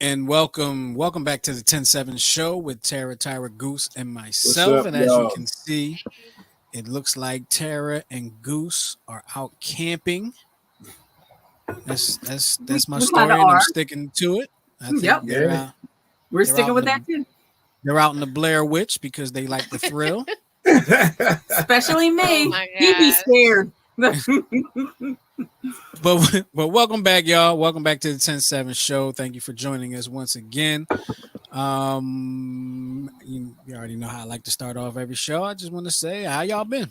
And welcome back to the 10-7 show with Tara, Tyra, Goose, and What's myself. up, And as you y'all? can see, it looks like Tara and Goose are out camping. That's my We story, kinda and I'm are. sticking to it. I think Yep. they're Yeah. out. We're They're sticking out with in that the too. they're out in the Blair Witch because they like the thrill. Especially me. Oh my He be gosh. scared. But welcome back, y'all. Welcome back to the 10-7 show. Thank you for joining us once again. You already know how I like to start off every show. I just want to say, how y'all been?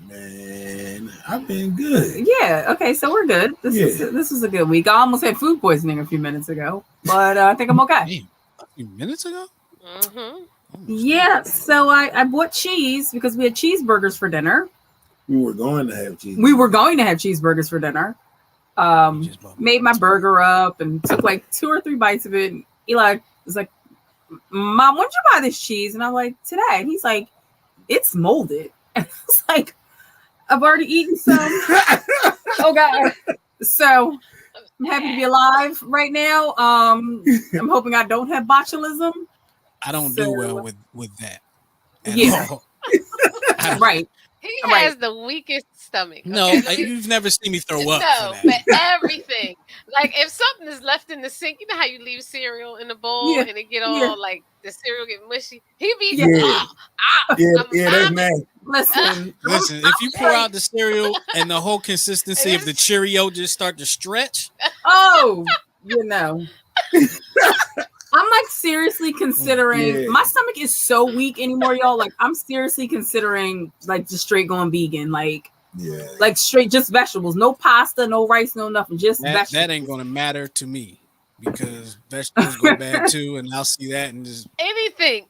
Man, I've been good. Yeah. Okay. So we're good. This was a good week. I almost had food poisoning a few minutes ago, but I think I'm okay. Damn, a few minutes ago? Mm-hmm. Yeah. So I bought cheese because we had cheeseburgers for dinner. We were going to have cheese. We were going to have cheeseburgers for dinner. You just bought Made my burger up and took like 2 or 3 bites of it. And Eli was like, "Mom, when'd you buy this cheese?" And I'm like, "Today." And he's like, "It's molded." And I was like, "I've already eaten some." Oh God. So I'm happy to be alive right now. I'm hoping I don't have botulism. I don't do well with that. At Yeah. all. Right. He Right. has the weakest stomach. No, okay? Let me- you've never seen me throw up. no, for that. but everything. Like if something is left in the sink, you know how you leave cereal in the bowl Yeah. and it get all Yeah. like the cereal get mushy. He be Yeah. Yeah, that's nasty. Listen. Listen, if you pour out the cereal and the whole consistency of the Cheerio just start to stretch, Oh, you know. I'm like seriously considering Yeah. my stomach is so weak anymore, y'all. Like I'm seriously considering like just straight going vegan, like Yeah. straight just vegetables, no pasta, no rice, no nothing, just vegetables. that ain't gonna matter to me because vegetables go bad too, and I'll see that and just anything.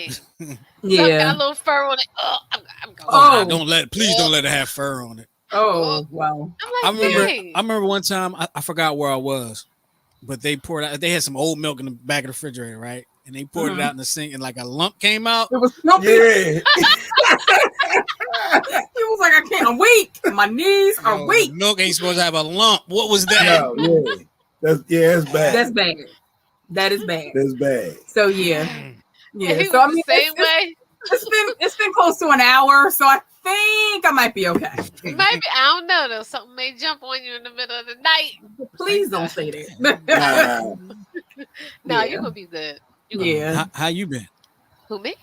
Something got Yeah. a little fur on it. Oh, I'm going. Oh. please don't let it have fur on it. Oh wow. I'm like, I remember one time I forgot where I was, but they poured out. They had some old milk in the back of the refrigerator, right? And they poured it out in the sink, and like a lump came out. It was something. Yeah. He was like, I can't. I'm weak. My knees are Yo, weak. milk ain't supposed to have a lump. What was that? No, yeah. That's bad. That's bad. That is bad. That's bad. So yeah. Yeah, he So I was mean, the same way. it's been close to an hour, so I think I might be okay. Maybe I don't know though. Something may jump on you in the middle of the night. Please don't say that. No, Yeah. you're gonna be good. You gonna Yeah. How you been? Who me?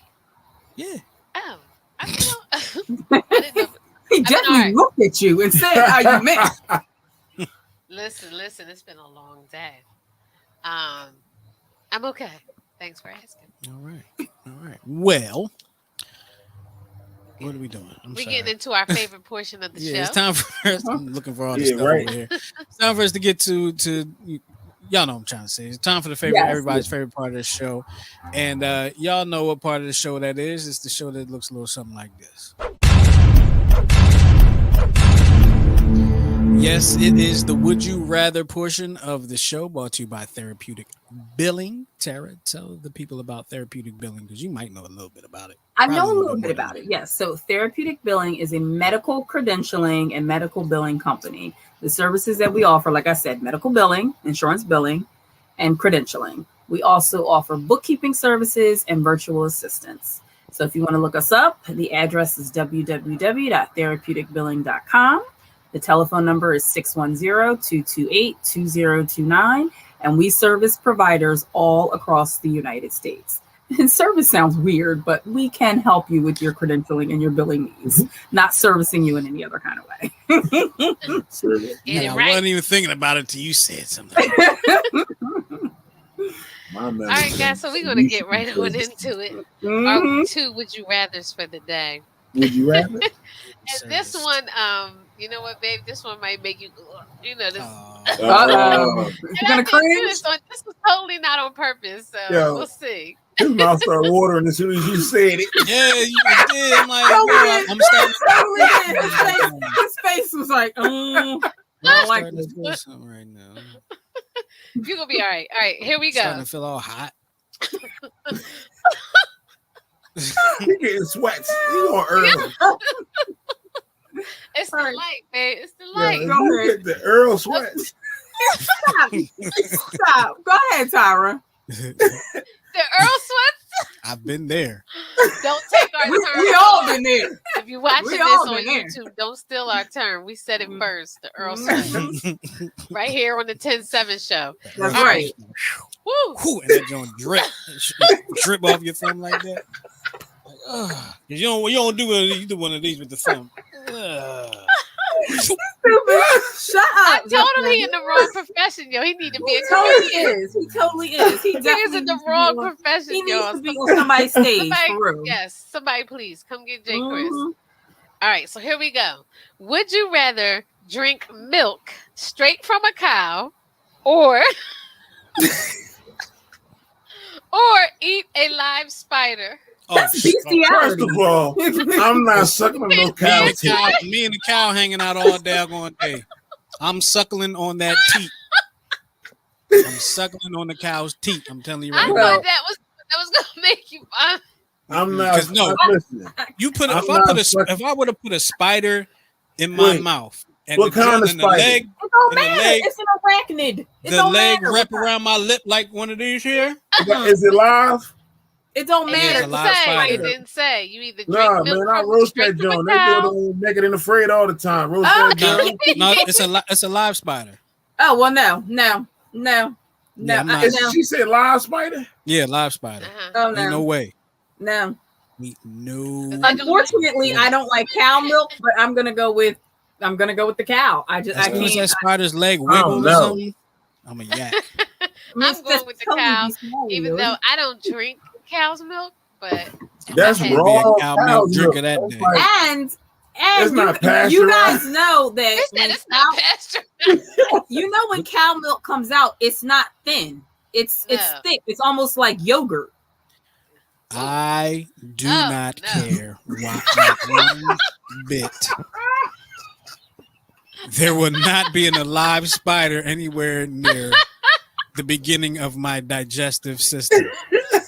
Yeah. Oh, I don't know. I didn't know. He been definitely alright. looked at you and said how you meant. Listen. It's been a long day. I'm okay. Thanks for asking. All right. Well, what are we doing? I'm We're sorry. getting into our favorite portion of the Yeah, it's show. time for us. I'm looking for all this Yeah, stuff right. over here. It's time for us to get to y'all know what I'm trying to say. It's time for the favorite, Yes. everybody's favorite part of the show. And y'all know what part of the show that is. It's the show that looks a little something like this. Yes, it is the Would You Rather portion of the show brought to you by Therapeutic Billing. Tara, tell the people about Therapeutic Billing because you might know a little bit about it. I know a Probably little more bit than about me. it. Yes. So Therapeutic Billing is a medical credentialing and medical billing company. The services that we offer, like I said, medical billing, insurance billing, and credentialing. We also offer bookkeeping services and virtual assistants. So if you want to look us up, the address is www.therapeuticbilling.com. The telephone number is 610-228-2029. And we service providers all across the United States. And service sounds weird, but we can help you with your credentialing and your billing needs, not servicing you in any other kind of way. Get it I right. wasn't even thinking about it till you said something. All right, guys. So we're gonna get right on into it. Mhm. Our 2 would you rather's for the day. Would you rather? And this one, you know what, babe? This one might make you, this. Uh-oh. And You're I gonna didn't do cringe? this was totally not on purpose, so Yo. we'll see. His mouth started watering as soon as you said it. Yeah, you did. I'm like, Totally bro, did. I'm starting. Totally did. His face was like, I don't like starting this. to feel something right now. You're gonna be all right. All right, here we Starting go. to feel all hot. He getting sweats. He on Earl. It's the All right. light, babe. It's the Yeah, light. you get the Earl sweats. Stop. Go ahead, Tyra. The Earl Sweats. I've been there. Don't take our turn. We all been there. If you're watching we this all on been there. YouTube, don't steal our turn. We said it Mhm. first. The Earl Mhm. Sweats. Right here on the 10-7 show. That's All right. Woo! Whew, and that joint drip off your thumb like that. Like, cause you don't do it. You do one of these with the thumb. Stupid. Shut I up. told him he Justin. in the wrong profession, yo. He need to be He a totally comedian. is. He totally is. He He is definitely in the needs to be wrong on- profession, He needs yo. to be on somebody's stage Somebody, for real. yes, somebody please come get J. Chris. Mhm. All right, so here we go. Would you rather drink milk straight from a cow or or eat a live spider? That's First bestiality. of all, I'm not sucking on no cow tit. Me and the cow hanging out all daggone day. I'm suckling on that teat. I'm suckling on the cow's teat. I'm telling you I right thought now. that was gonna make you fun. I'm not. 'Cause no. Listen, You put I'm if I not put sucking- if I would have put a spider in my Wait, mouth and what the, kind of and the spider? leg It don't And the matter. leg- It's an arachnid. It the don't leg matter. wrap around my lip like one of these here. is it live? It don't It Yeah, it's matter. a didn't live say. spider. It didn't say. You either drink Nah, milk man, I from roast straight that from a joint. They do cow. it on Naked and Afraid all the time. Roast Oh, that No, joint. no, it's a live spider. Oh well, no. Yeah, I'm not- And no. she said live spider. Yeah, live spider. Uh-huh. Oh Ain't no no, way. no. No. Unfortunately, I don't like cow milk, but I'm gonna go with the cow. I As soon as that can't. spider's leg wiggled or no. something, I'm a yak. I'm going with the cow, Even though I don't drink cow's milk, but That's I Be a raw cow cow milk milk. drinker that That's day. like- and It's not you pasteurized. guys know that It's when it's not cow, pasture. you know when cow milk comes out, it's not thin. It's No. thick. It's almost like yogurt. I do Oh, not no. care not one bit. There will not be an alive spider anywhere near the beginning of my digestive system, I'm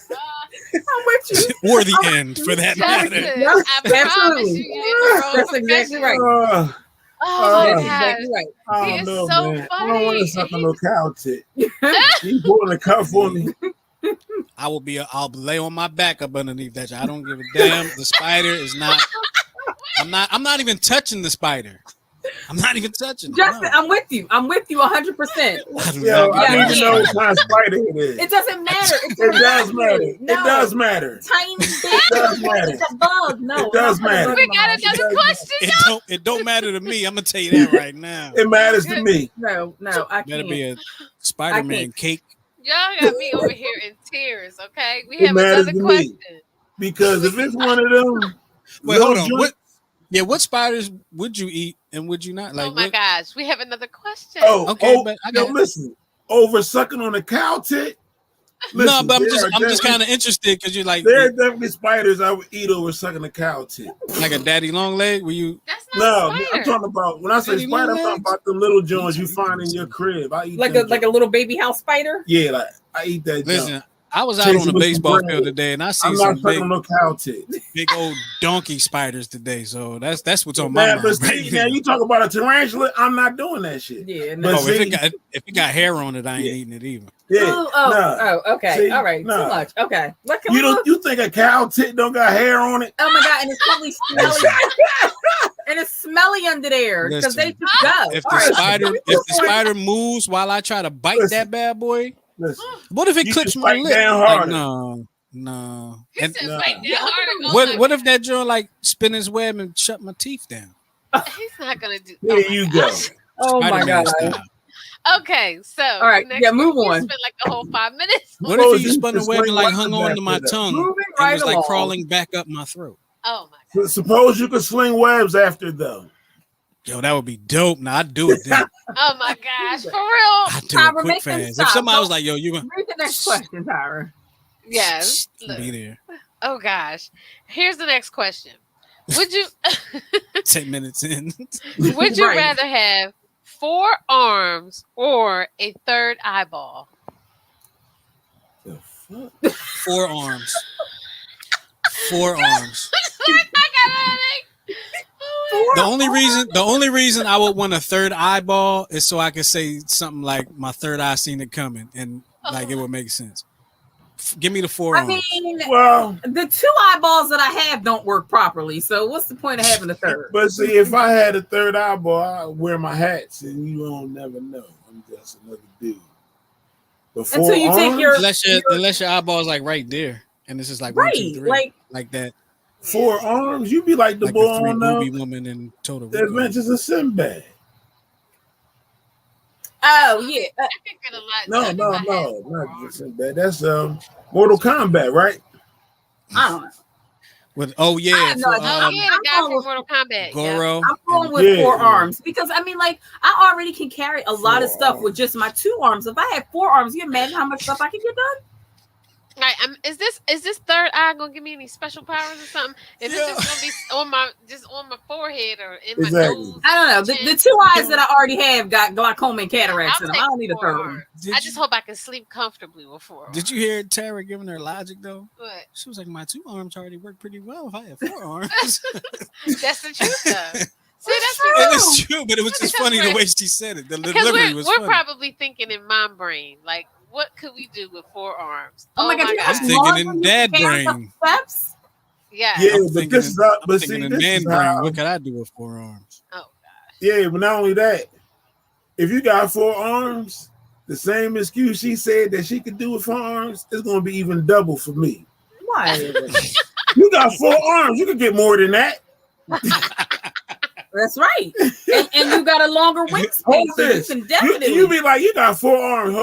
with you. or the end, for that Justin, matter. Yep, I promise absolutely. you, you're in the wrong That's exactly profession. right. Oh my That's gosh. exactly right. I He don't is know, so man. I don't want funny. to suck on no cow tit. You pulling the cup for me? I'll lay on my back up underneath that. I don't give a damn. The spider is not. I'm not even touching the spider. I'm not even touching it. Justin, No. I'm with you. I'm with you 100%. I do Yo, not I give need a to Yeah. know what kind of spider it is. It doesn't matter. It's It does arachnid. matter. It No. does matter. Tiny bit. It does matter. It's a bug. No, It does not a matter. bug We in my got house. another question. It don't matter to me. I'm gonna tell you that right now. It matters to me. No, I Better can't. be a Spider-Man cake. Y'all got me over here in tears, okay? We It have matters another to me. question. Because if it's one of them, Wait, little hold on. joints- What spiders would you eat and would you not? Like, Oh my what- gosh, we have another question. Okay, but I yo, got- listen, over sucking on a cow tit. no, Listen, but I'm there just are kind definitely- of interested because you're like There are definitely spiders I would eat over sucking a cow tit. like a daddy long leg. Were you? That's No, not I'm spider. talking about when I say Daddy spider, I'm long talking legs? about them little joints you find in your crib. I eat Like them a little baby house spider. yeah, like I eat that. Listen, junk. I was out Chasing on a with some baseball bread. field today, and I I'm seen not some sucking no cow tit. big old donkey spiders today. So that's what's on my Man, mind. but right see, now. now you talk about a tarantula. I'm not doing that shit. Yeah. But No. Oh, see- if it got hair on it, I ain't Yeah. eating it either. Yeah, Oh, okay. See, All right. nah. Too much. Okay. Look, you don't. You think a cow tit don't got hair on it? Oh my god, and it's probably smelly. And it's smelly under there because they Listen, just go. If All the right. spider moves while I try to bite Listen. that bad boy, Listen, what if it You clips just my bite lip? down Like, harder. no. He And said Nah. right there harder. what if that joint like spin his web and shut my teeth down? He's not gonna do. here oh my you gosh. go. Oh my Spider-Man god. style. Okay, so All right, next yeah, move one, we on. spent like the whole 5 minutes. What Suppose if you you spun the just web and swing like one hung back on to my with it. tongue Moving and right was like along. crawling back up my throat? Oh my god. Suppose you could sling webs after though. Yo, that would be dope. Now I'd do it then. Oh my gosh, for real. I'd do Tyra, it quick make them fast. If stop. somebody was Don't- like, yo, you gonna Read the next question, Tyra. Yes. Look. be there. Oh gosh. Here's the next question. Would you 10 minutes in. would you Right. rather have 4 arms or a third eyeball? The fuck? 4 arms. 4 arms. I got a headache. Oh four. The only reason I would want a third eyeball is so I could say something like my third eye seen it coming, and like it would make sense. Give me the four I arms. mean, Well, the two eyeballs that I have don't work properly. So what's the point of having a third? but see, if I had a third eyeball, I'd wear my hats, and you don't never know. I'm just another dude. The four Until you take arms, your Unless your eyeball is like right there, and it's just like one, two, right, three, like that. four arms, you be like the Like boy the three on movie woman in Total The Recall. Adventures of Sinbad. Oh yeah, I think it a lot. No, too, no, if I had no, four not arms. Sinbad. That's Mortal Kombat, right? I don't know. With I have no idea. Oh yeah, the guy I'm from going Mortal Kombat. Yeah. Goro. I'm going and- with Yeah, four yeah. arms because I mean, like, I already can carry a lot of Four stuff with arms. just my two arms. If I had four arms, you imagine how much stuff I could get done? Right, is this third eye gonna give me any special powers or something? Is this just gonna be on my forehead or in my Exactly. nose? I don't know. The two eyes that I already have got glaucoma and cataracts in I'll them. I don't need a take third four one. arms. Did I you- just hope I can sleep comfortably with four arms. Did you hear Tara giving her logic though? What? She was like, "My two arms already work pretty well. If I had four arms." That's the truth, though. See, that's true. It because is true, but it was just Because funny the we're- way she said it. The because delivery we're was we're funny. probably thinking in mom brain, like, what could we do with four arms? Oh my god, you I'm have thinking laundry, in you dad can carry brain. steps? Yeah. Yeah, I'm but thinking this in- is how, I'm but thinking see, in this man is brain. how, What could I do with four arms? Oh, yeah, but not only that, if you got four arms, the same excuse she said that she could do with four arms, it's going to be even double for me. Why? You got four arms, you can get more than that. That's right. And you got a longer wingspan, Hold so you this. can definitely. You be like, you got four arms,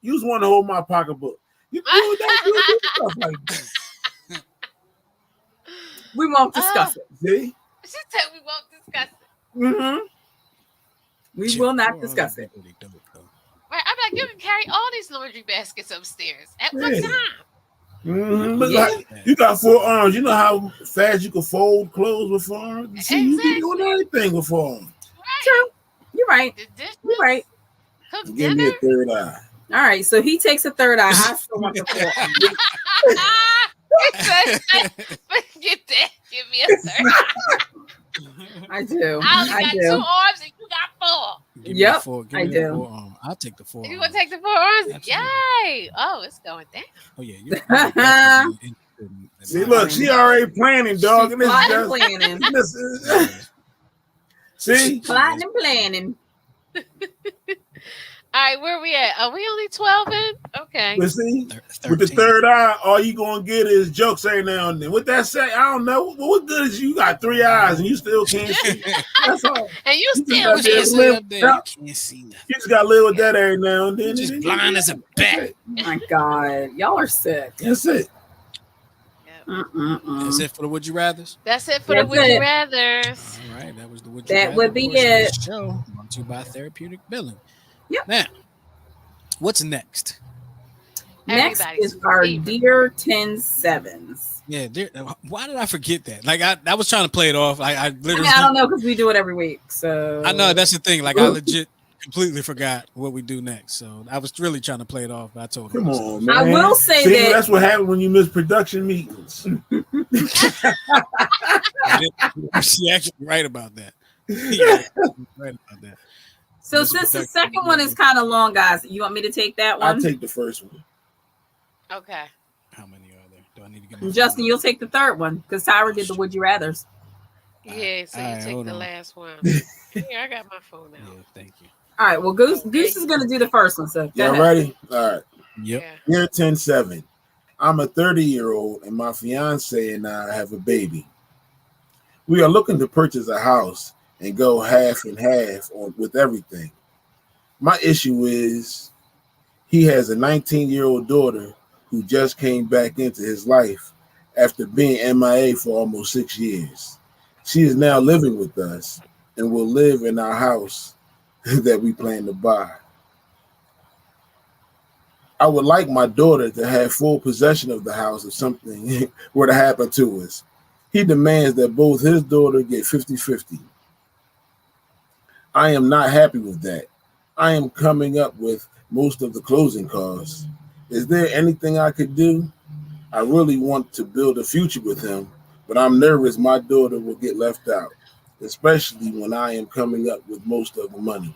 you just want to hold my pocketbook. You do that, you do stuff like that. we won't discuss it. See? she said we won't discuss it. Mm-hmm. We Shit, will not four arms discuss would it. be pretty dope, though. Right? I'm like, you can carry all these laundry baskets upstairs at one Yeah. time. Mm-hmm. But Yeah. like, you got four arms. You know how fast you can fold clothes with four arms? See, you be doing everything with four arms. Right. True. You're right. The dishes, You're right. cook Give me dinner. a third eye. All right. So he takes a third eye. I still want the four arms. Forget that. Give me a third. I do. I only I got do. 2 arms and you got 4. Give Yep, me the four, give I me the do. four arm. I'll take the four. You arm. want to take the 4 arms? Absolutely. Yay! Oh, it's going down. Oh yeah. You're definitely interested in See, my- look, she already planning, dog. And this is Plotting just, and planning. this is- see? Plotting and planning. All right, where we at? Are we only 12 in? Okay. But see, Thir- with the 13. third eye, all you gonna get is jokes every now and then. What that say? I don't know. What good is you got 3 eyes and you still can't see? That's all. And you You still got What this you can't. say live- up there? You can't see nothing. You just gotta live with that every now and then. You're just And blind as a bat. Oh my God. Y'all are sick. That's it. Mm-mm-mm. That's it for the would you rather's. That's it for That's the Would You it. Rathers. All right, that was the would you That rather would be portion of it. the show brought to you by Therapeutic Billing. Yep. Now, what's next? Next Everybody's is our favorite. Dear 10-7s. Yeah, why did I forget that? Like I was trying to play it off. I I literally. mean, I don't know because we do it every week. So I know that's the thing. Like I legit completely forgot what we do next. So I was really trying to play it off. But I told her. Come on, man. I will say See, that- that's what happens when you miss production meetings. She actually right about that. Yeah, right about that. So This is since the protected. second one is kind of long, guys, you want me to take that I'll one? take the first one. Okay. How many are there? Do I need to get my Justin, phone? you'll take the third one because Tyra did the Would You Rather's. Yeah, so All you right, take hold the on. last one. Here, I got my phone Yeah, out. thank you. All right, well, Goose is going to do the first one. So go Y'all ahead. ready? All right. Yep. Yeah. Year 10-7. I'm a 30-year-old and my fiance and I have a baby. We are looking to purchase a house and go half and half with everything. My issue is he has a 19-year-old daughter who just came back into his life after being MIA for almost 6 years. She is now living with us and will live in our house that we plan to buy. I would like my daughter to have full possession of the house if something were to happen to us. He demands that both his daughter get 50-50. I am not happy with that. I am coming up with most of the closing costs. Is there anything I could do? I really want to build a future with him, but I'm nervous my daughter will get left out. especially when I am coming up with most of the money.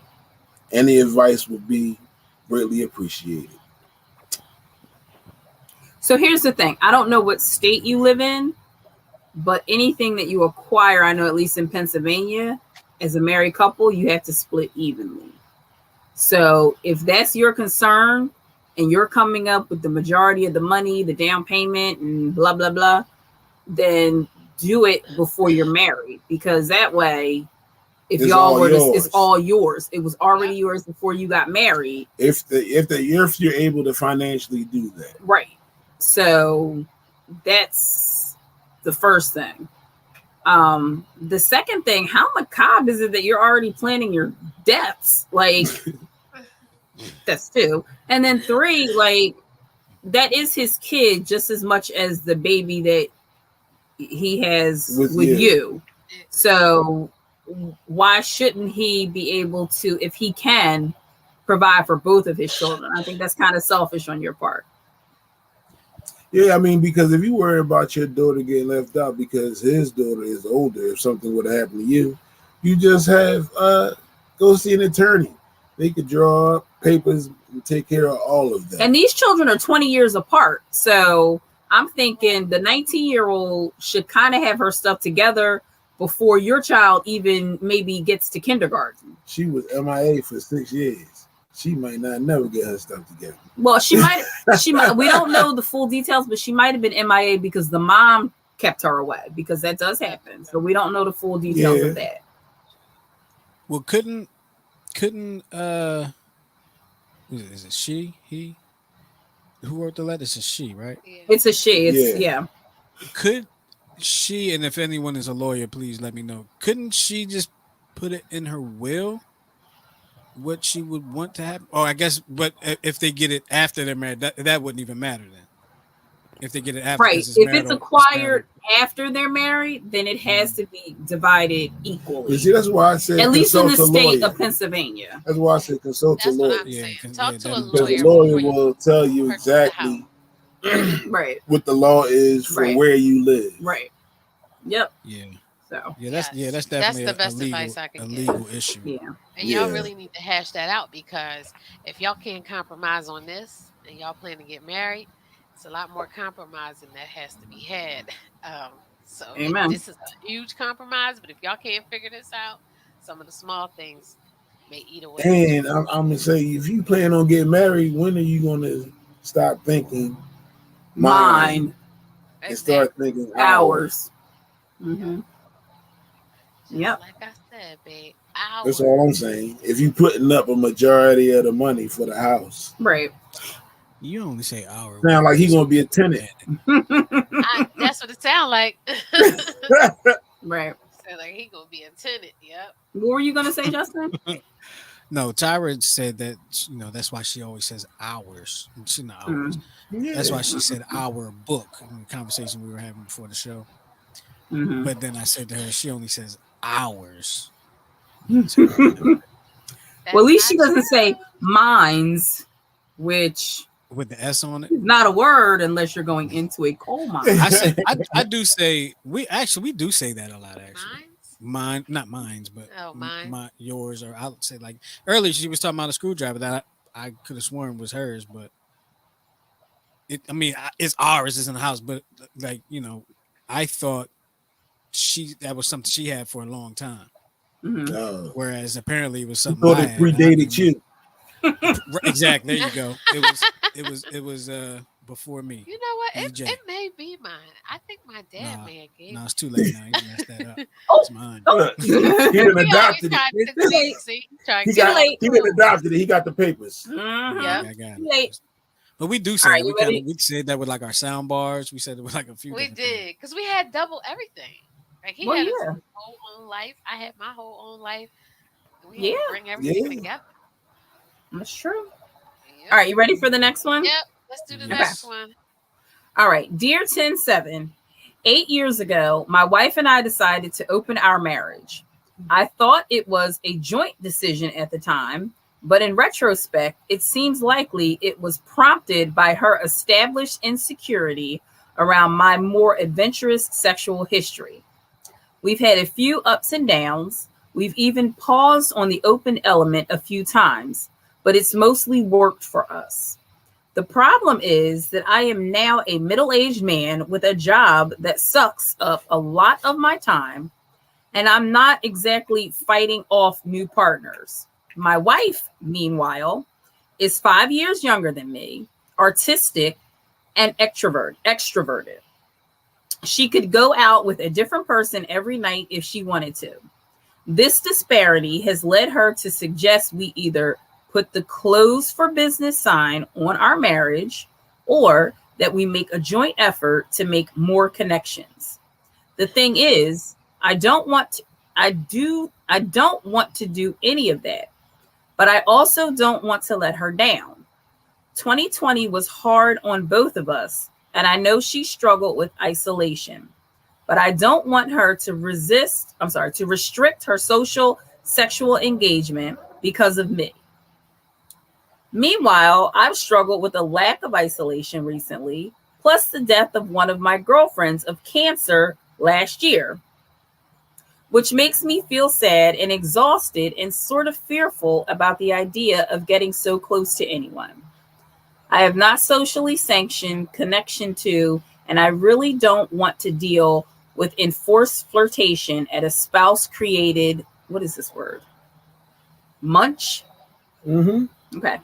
Any advice would be greatly appreciated. So here's the thing. I don't know what state you live in, but anything that you acquire, I know at least in Pennsylvania, as a married couple, you have to split evenly. So if that's your concern and you're coming up with the majority of the money, the down payment and blah, blah, blah, then do it before you're married, because that way, if y'all were to, it's all yours. It was already yours before you got married. If you're able to financially do that. Right. So that's the first thing. The second thing, how macabre is it that you're already planning your deaths? Like, that's 2. And then 3, like, that is his kid just as much as the baby that he has with you. So why shouldn't he be able to, if he can, provide for both of his children? I think that's kind of selfish on your part. Yeah, I mean, because if you worry about your daughter getting left out because his daughter is older, if something would happen to you, you just have go see an attorney. They could draw up papers and take care of all of that. And these children are 20 years apart. So I'm thinking the 19-year-old should kind of have her stuff together before your child even maybe gets to kindergarten. She was MIA for 6 years. She might not never get her stuff together. Well, she might, we don't know the full details, but she might have been MIA because the mom kept her away, because that does happen. So we don't know the full details of that. Well, couldn't is it she, he? Who wrote the letter? It's a she, right? Yeah. It's a she. It's yeah. Could she, and if anyone is a lawyer, please let me know. Couldn't she just put it in her will? What she would want to happen? Oh, I guess, but if they get it after they're married, that wouldn't even matter then. If they get it after, right? If it's acquired after they're married, then it has to be divided equally. You see, that's why I said at least in the state lawyer. of Pennsylvania. That's why I said consult a lawyer. Talk to a Because lawyer. the lawyer will tell you exactly right what the law is for where you live. Right. Yep. Yeah. So that's definitely the best advice I can a give. legal issue. Yeah. And y'all really need to hash that out, because if y'all can't compromise on this and y'all plan to get married, it's a lot more compromising that has to be had. So this is a huge compromise, but if y'all can't figure this out, some of the small things may eat away. And I'm gonna say, if you plan on getting married, when are you gonna stop thinking mine and start thinking ours? Mm-hmm. Yep. Like I said, babe, ours. That's all I'm saying. If you putting up a majority of the money for the house, right? You only say our. Sound like he's gonna be a tenant. That's what it sound like. Right. Sound like he gonna be a tenant. Yep. What were you gonna say, Justin? No, Tyra said that, that's why she always says ours. She's not ours. Yeah. That's why she said our book in the conversation we were having before the show. Mm-hmm. But then I said to her, she only says ours. Well, at least she doesn't say mines, which with the S on it. is not a word unless you're going into a coal mine. I do say we do say that a lot, actually. Mines? Not mines, but mine. Yours, or I'll say, like earlier she was talking about a screwdriver that I could have sworn was hers, but it's ours, it's in the house, but like, I thought that was something she had for a long time. Mm-hmm. Whereas apparently it was something thought it predated you. Exactly. There you go. It was before me. You know what? It may be mine. I think my dad may have gave. No, it's too late now. You messed that up. It's mine. He done adopted it. He done adopted it. He got the papers. Mm-hmm. Yeah, I got it. But we do say we said that with like our sound bars. We said it with like a few. We did, because we had double everything. Like he had his whole own life. I had my whole own life. We had to bring everything together. That's true. Yep. All right, you ready for the next one? Yep. Let's do the next one. All right. Dear 10-7, 8 years ago, my wife and I decided to open our marriage. I thought it was a joint decision at the time, but in retrospect, it seems likely it was prompted by her established insecurity around my more adventurous sexual history. We've had a few ups and downs. We've even paused on the open element a few times, but it's mostly worked for us. The problem is that I am now a middle-aged man with a job that sucks up a lot of my time, and I'm not exactly fighting off new partners. My wife, meanwhile, is 5 years younger than me, artistic, and extroverted. She could go out with a different person every night if she wanted to. This disparity has led her to suggest we either put the closed for business sign on our marriage or that we make a joint effort to make more connections. The thing is, I don't want to do any of that, but I also don't want to let her down. 2020 was hard on both of us, and I know she struggled with isolation, but I don't want her to restrict her social sexual engagement because of me. Meanwhile, I've struggled with a lack of isolation recently, plus the death of one of my girlfriends of cancer last year, which makes me feel sad and exhausted and sort of fearful about the idea of getting so close to anyone. I have not socially sanctioned connection to, and I really don't want to deal with enforced flirtation at a spouse-created, what is this word? Munch? Mm-hmm. Okay.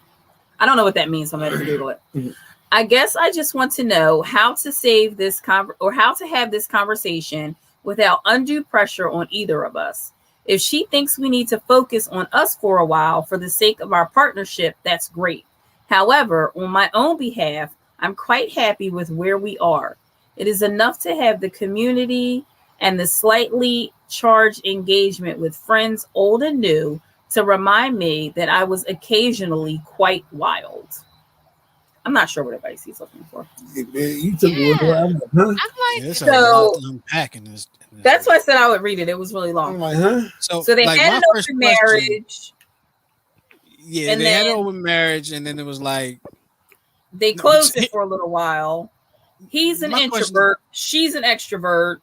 I don't know what that means, so I'm going to Google it. Mm-hmm. I guess I just want to know how to save this how to have this conversation without undue pressure on either of us. If she thinks we need to focus on us for a while for the sake of our partnership, that's great. However, on my own behalf, I'm quite happy with where we are. It is enough to have the community and the slightly charged engagement with friends old and new to remind me that I was occasionally quite wild. I'm not sure what advice he's looking for. You took it. I'm like, huh? I'm like, so unpacking this. That's why I said I would read it. It was really long. I'm like, huh? So they like, had an open marriage. Yeah, and they had an open marriage, and then it was like they closed it for a little while. He's an introvert. She's an extrovert.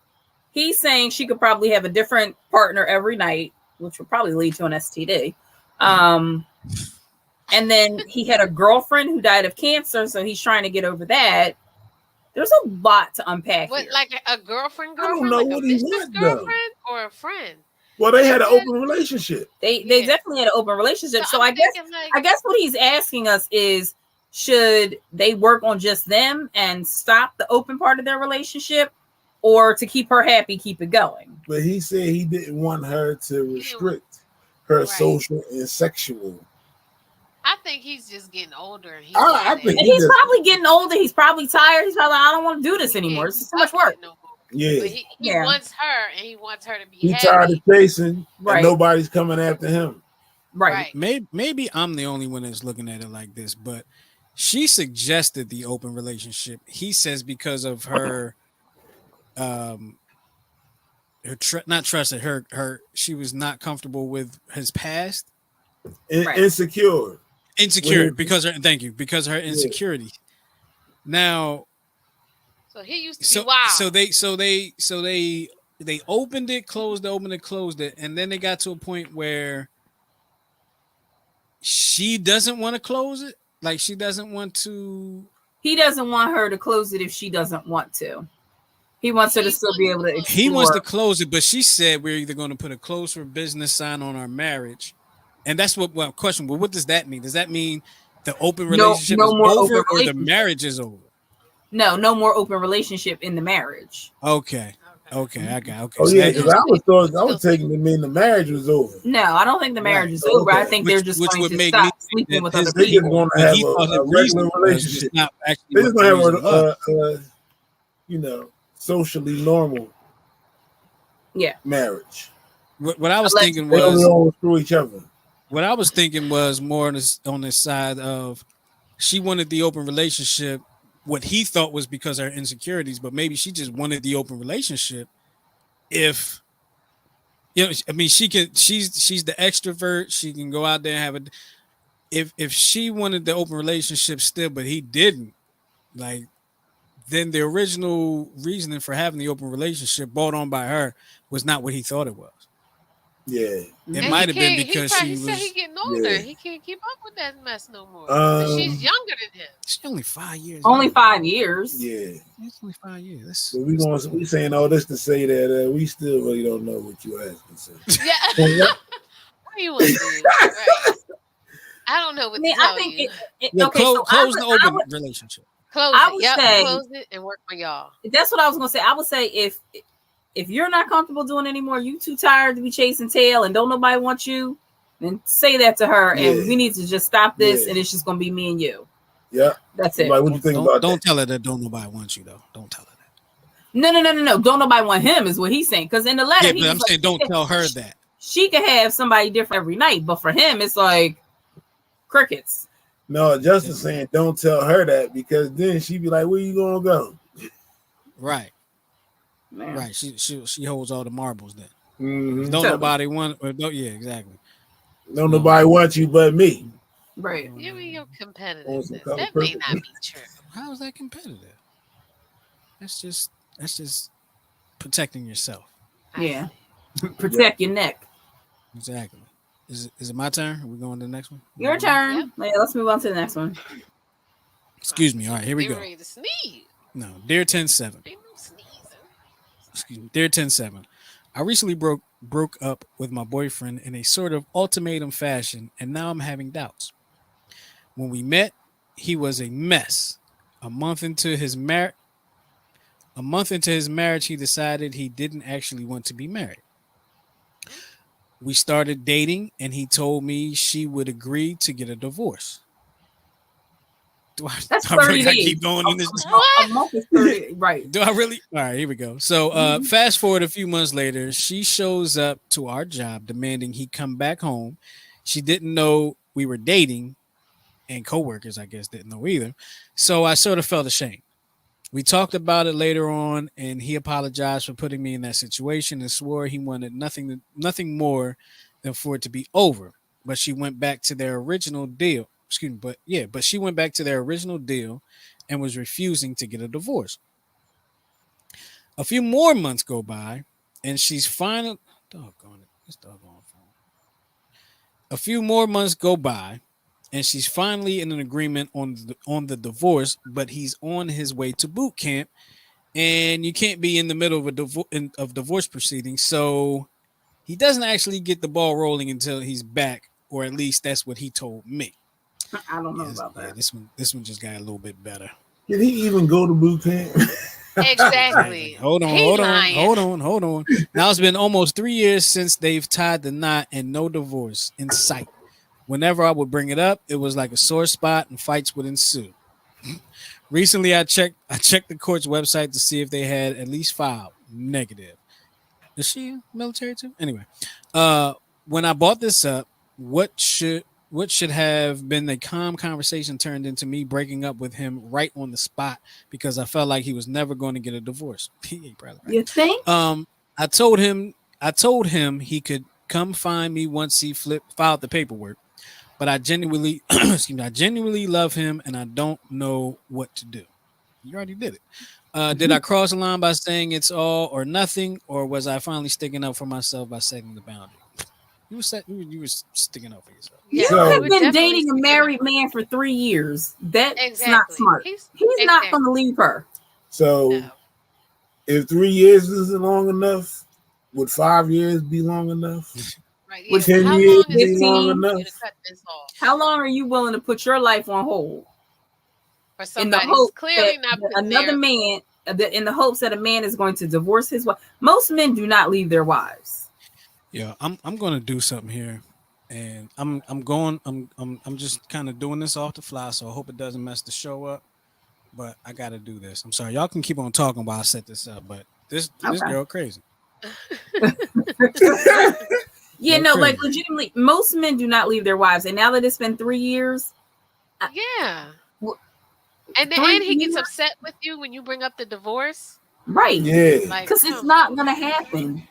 He's saying she could probably have a different partner every night, which would probably lead to an STD. And then he had a girlfriend who died of cancer, so he's trying to get over that. There's a lot to unpack. What, here. like a girlfriend? I don't know like what a he business want, girlfriend though. or a friend? Well, they had an open relationship. They definitely had an open relationship. So I guess what he's asking us is, should they work on just them and stop the open part of their relationship, or to keep her happy, keep it going? But he said he didn't want her to restrict her social and sexual. I think he's just getting older. And he's probably getting older. He's probably tired. He's probably like, I don't want to do this anymore. It's too much work. Yeah. But he wants her, and he wants her to be happy. He's tired of chasing, right. And nobody's coming after him. Right. Maybe I'm the only one that's looking at it like this, but she suggested the open relationship. He says because of her, she was not comfortable with his past. Insecure because her insecurity. Now, so he used to be wild. So they opened it, closed it, and then they got to a point where she doesn't want to close it. Like she doesn't want to. He doesn't want her to close it if she doesn't want to. He wants her to still be able to explore. He wants to close it, but she said we're either going to put a close for business sign on our marriage. And that's what question. Well, what does that mean? Does that mean the open relationship is over or the marriage is over? No more open relationship in the marriage. Okay. I got. Okay. Oh yeah, because I was taking to mean the marriage was over. No, I don't think the marriage is over. I think they're just going to stop sleeping with other people. They're just going to have a regular relationship. They're just going to have a socially normal marriage. What I was thinking was they don't screw each other. What I was thinking was more on the side of she wanted the open relationship. What he thought was because of her insecurities, but maybe she just wanted the open relationship. If I mean, she's the extrovert. She can go out there and have if she wanted the open relationship still, but he didn't, like, then the original reasoning for having the open relationship brought on by her was not what he thought it was. Yeah, it might have been because he said he's getting older. Yeah. He can't keep up with that mess no more. But she's younger than him. She's only 5 years. Only 5 years. Yeah, it's only 5 years. So we saying all this to say that we still really don't know what you asking. So. Yeah. What do you want to do? Right. I don't know what to tell you. Close the open relationship. Close it and work for y'all. That's what I was gonna say. I would say if you're not comfortable doing anymore, you too tired to be chasing tail and don't nobody want you, then say that to her and we need to just stop this and it's just gonna be me and you. Yeah. That's it. What do you think about that? Don't tell her that don't nobody want you though. Don't tell her that. No. Don't nobody want him is what he's saying. Because in the letter, but I'm saying don't tell her that. She could have somebody different every night, but for him, it's like crickets. No, Justin's saying don't tell her that because then she'd be like, where you gonna go? Right. Man. Right. She holds all the marbles then. Mm-hmm. Don't nobody want exactly. Don't nobody want you but me. Right. You mean you're competitive. That may not be true. How is that competitive? That's just protecting yourself. Yeah. Protect your neck. Exactly. Is it my turn? Are we going to the next one? Your turn. Yep. Yeah, let's move on to the next one. Excuse me. All right, here we go. Ready to sneeze. No, dear 10-7. Excuse me, dear 10-7. I recently broke up with my boyfriend in a sort of ultimatum fashion, and now I'm having doubts. When we met, he was a mess. A month into his marriage, he decided he didn't actually want to be married. We started dating, and he told me she would agree to get a divorce. That's 30 days. Keep going on this. A month is 30, right. Do I really? All right, here we go. So fast forward a few months later, she shows up to our job demanding he come back home. She didn't know we were dating, and coworkers, I guess, didn't know either. So I sort of felt ashamed. We talked about it later on, and he apologized for putting me in that situation and swore he wanted nothing more than for it to be over. But she went back to their original deal. But she went back to their original deal and was refusing to get a divorce. A few more months go by, and she's finally A few more months go by, and she's finally in an agreement on the divorce, but he's on his way to boot camp, and you can't be in the middle of divorce proceedings, so he doesn't actually get the ball rolling until he's back, or at least that's what he told me. I don't know about that. This one just got a little bit better. Did he even go to boot camp? Exactly. Hold on. Now it's been almost 3 years since they've tied the knot and no divorce in sight. Whenever I would bring it up, it was like a sore spot and fights would ensue. Recently, I checked the court's website to see if they had at least filed. Negative. Is she military too? Anyway, when I brought this up, what should have been a calm conversation turned into me breaking up with him right on the spot because I felt like he was never going to get a divorce. Right. You think? I told him he could come find me once he filed the paperwork, but I genuinely love him and I don't know what to do. You already did it. Did I cross the line by saying it's all or nothing, or was I finally sticking up for myself by setting the boundary? You were sticking up for yourself. You have been dating a married man for 3 years. That's not smart. He's not going to leave her. So, if 3 years isn't long enough, would 5 years be long enough? Right, would 10 years be long enough? How long are you willing to put your life on hold? For somebody who's clearly not another man, in the hopes that a man is going to divorce his wife. Most men do not leave their wives. Yeah, I'm going to do something here, and I'm just kind of doing this off the fly, so I hope it doesn't mess the show up. But I got to do this. I'm sorry, y'all can keep on talking while I set this up, but this girl crazy. Yeah, no, like legitimately, most men do not leave their wives, and now that it's been 3 years, yeah, and then he gets upset with you when you bring up the divorce, right? Yeah, because it's not gonna happen.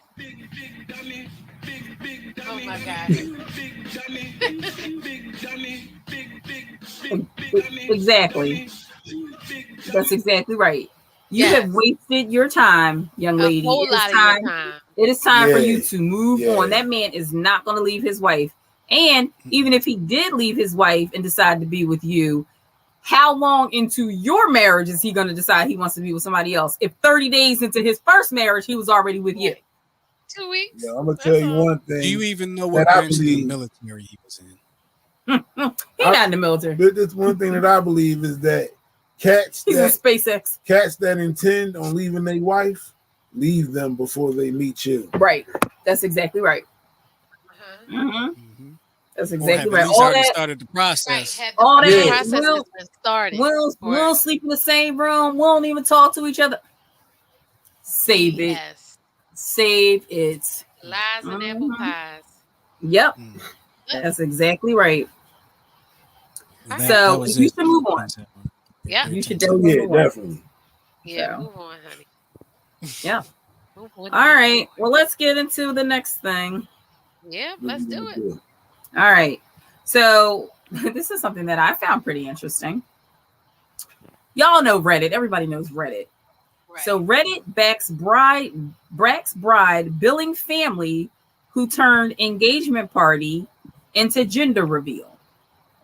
Oh my God. Exactly. That's exactly right. You have wasted your time, young lady. A whole lot of your time. It is time for you to move on. That man is not going to leave his wife. And even if he did leave his wife and decide to be with you, how long into your marriage is he going to decide he wants to be with somebody else? If 30 days into his first marriage, he was already with you. 2 weeks. Yeah, I'm going to tell you one thing. Do you even know what branch of the military he was in? He's not in the military. But this one thing that I believe is that cats He's in SpaceX. Cats that intend on leaving their wife, leave them before they meet you. Right. That's exactly right. That's exactly right. All that started the process. Right. All that process has been started. We don't sleep in the same room. We don't even talk to each other. Save it. Save it. Lies and apple pies. Yep. That's exactly right. So you should move on. Yeah. You should definitely move on. Definitely. Yeah, move on, honey. Yeah. All right. Well, let's get into the next thing. Yeah, let's do it. All right. So this is something that I found pretty interesting. Y'all know Reddit. Everybody knows Reddit. Right. So Reddit backs bride billing family who turned engagement party into gender reveal.